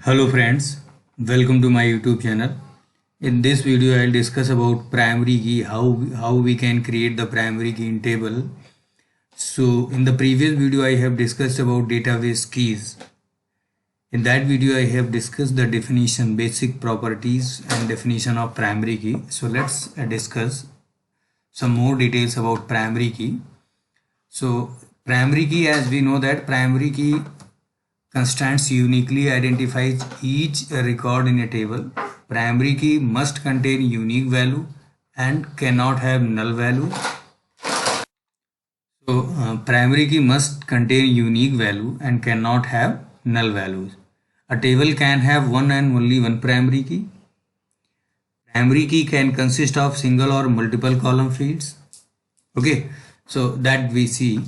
Hello friends, welcome to my YouTube channel. In this video I'll discuss about primary key, how we can create the primary key in table. So in the previous video I have discussed about database keys. In that video I have discussed the definition, basic properties and definition of primary key. So let's discuss some more details about primary key. So primary key, as we know that primary key constants uniquely identifies each record in a table. Primary key must contain unique value and cannot have null value. So primary key must contain unique value and cannot have null values. A table can have one and only one primary key. Primary key can consist of single or multiple column fields. Okay, so that we see.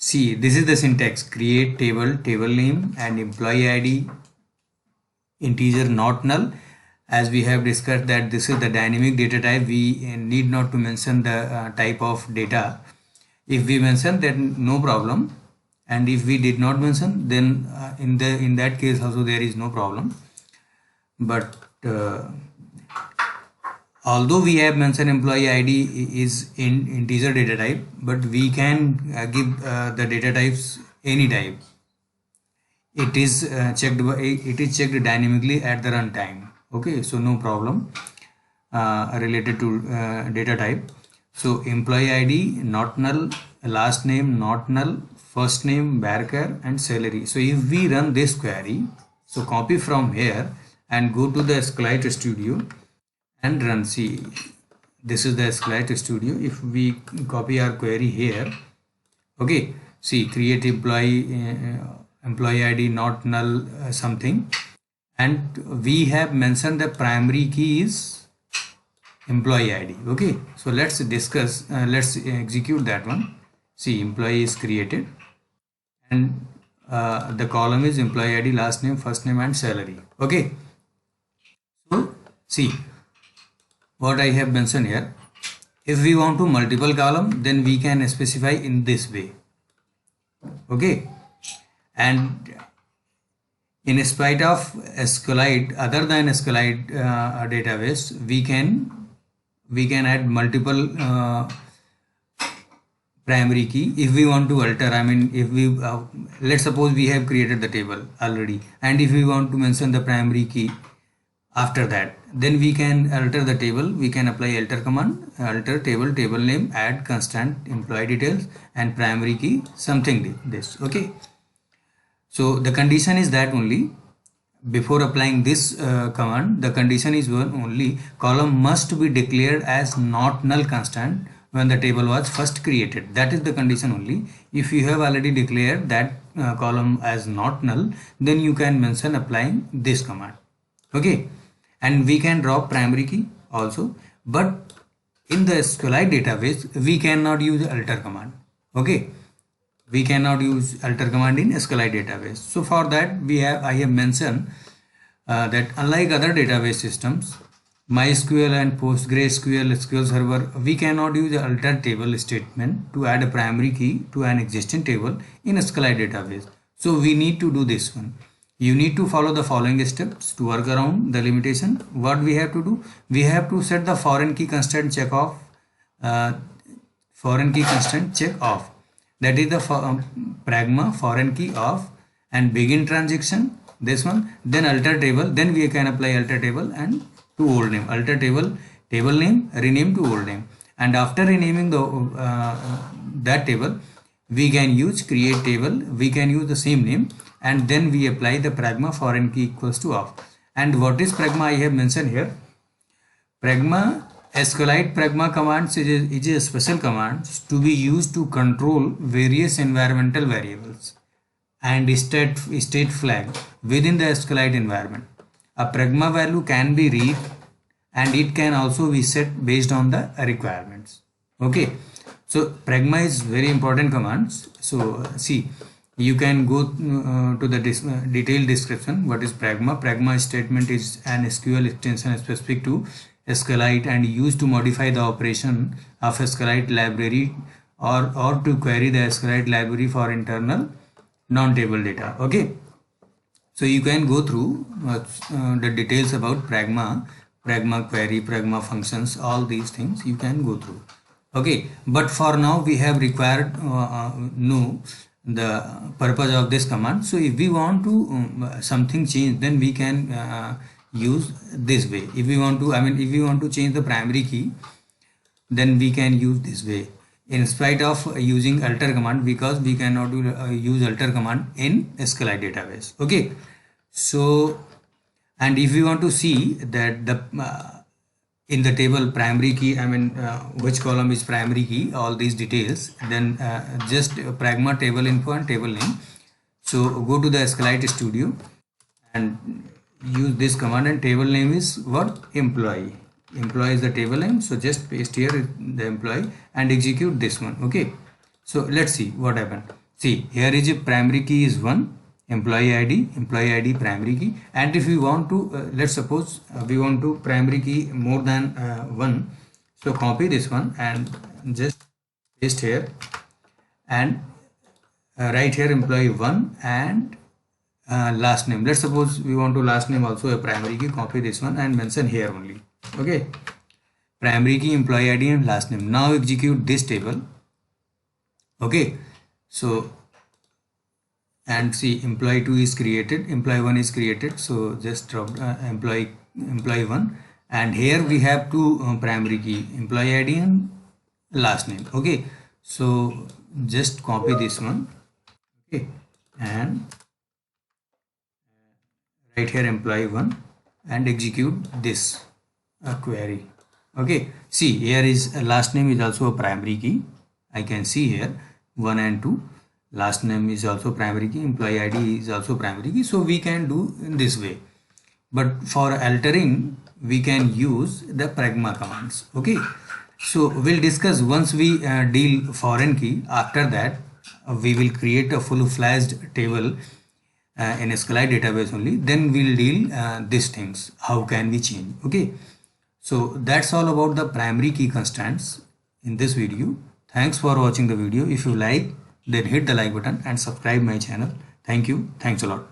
See, this is the syntax: create table, table name and employee ID, integer not null. As we have discussed that this is the dynamic data type, we need not to mention the type of data. If we mention, then no problem, and if we did not mention, then in that case also there is no problem. But although we have mentioned employee ID is in integer data type, but we can give the data types any type. It is checked dynamically at the runtime. Okay, so no problem related to data type. So employee ID not null, last name not null, first name varchar and salary. So if we run this query, so copy from here and go to the SQLite Studio and run. See, this is the SQLite Studio. If we copy our query here, okay, see, create employee ID not null something, and we have mentioned the primary key is employee ID. Okay, so let's discuss, let's execute that one. See, employee is created and the column is employee ID, last name, first name and salary. Okay, so see what I have mentioned here. If we want to multiple column, then we can specify in this way. Okay, and in spite of SQLite, other than SQLite database, we can add multiple primary key if we want to alter. I mean, if we let's suppose we have created the table already, and if we want to mention the primary key after that, then we can alter the table. We can apply alter command, alter table, table name, add constant, employee details and primary key, something this. Okay, so the condition is that only before applying this command, the condition is one only: column must be declared as not null constant when the table was first created. That is the condition only. If you have already declared that column as not null, then you can mention applying this command. Okay, and we can drop primary key also, but in the SQLite database we cannot use alter command. Okay, we cannot use alter command in SQLite database. So for that I have mentioned that unlike other database systems, MySQL and PostgreSQL, SQL Server, we cannot use the alter table statement to add a primary key to an existing table in SQLite database. So we need to do this one. You need to follow the following steps to work around the limitation. What we have to do? We have to set the foreign key constant check off. Foreign key constant check off. That is the pragma foreign key off, and begin transaction. This one. Then alter table. Then we can apply alter table and to old name. Alter table, table name, rename to old name. And after renaming the that table, we can use create table. We can use the same name, and then we apply the pragma foreign key equals to off. And what is pragma? I have mentioned here. Pragma, SQLite pragma commands is a special command to be used to control various environmental variables and state flag within the SQLite environment. A pragma value can be read and it can also be set based on the requirements. Okay, so pragma is very important command. So see, you can go to the detailed description. What is pragma? Pragma statement is an SQL extension specific to SQLite and used to modify the operation of SQLite library or to query the SQLite library for internal non-table data. Okay, So you can go through the details about pragma query, pragma functions, all these things you can go through. Okay, but for now we have required know the purpose of this command. So if we want to something change, then we can use this way. If we want to, if we want to change the primary key, then we can use this way in spite of using alter command, because we cannot use alter command in SQLite database. Okay, so and if we want to see that the in the table primary key, which column is primary key, all these details, then just pragma table info and table name. So go to the SQLite Studio and use this command, and table name is what? Employee. Employee is the table name, so just paste here the employee and execute this one. Okay, so let's see what happened. See, here is a primary key is 1, employee ID primary key, and if we want to let's suppose we want to primary key more than 1, so copy this one and just paste here and write here employee 1 and last name. Let's suppose we want to last name also a primary key, copy this one and mention here only. Okay, primary key, employee ID and last name. Now execute this table. Okay, so and see, employee 2 is created, employee 1 is created, so just drop employee 1, and here we have two primary key, employee ID and last name. Okay, so just copy this one. Okay, and write here employee 1 and execute this query. Okay, see, here is last name is also a primary key. I can see here 1 and 2. Last name is also primary key, employee ID is also primary key. So we can do in this way, but for altering we can use the pragma commands. Okay, so we'll discuss once we deal foreign key. After that we will create a full-fledged table in SQLite database only. Then we'll deal these things, how can we change. Okay, so that's all about the primary key constants in this video. Thanks for watching the video. If you like, then hit the like button and subscribe my channel. Thank you. Thanks a lot.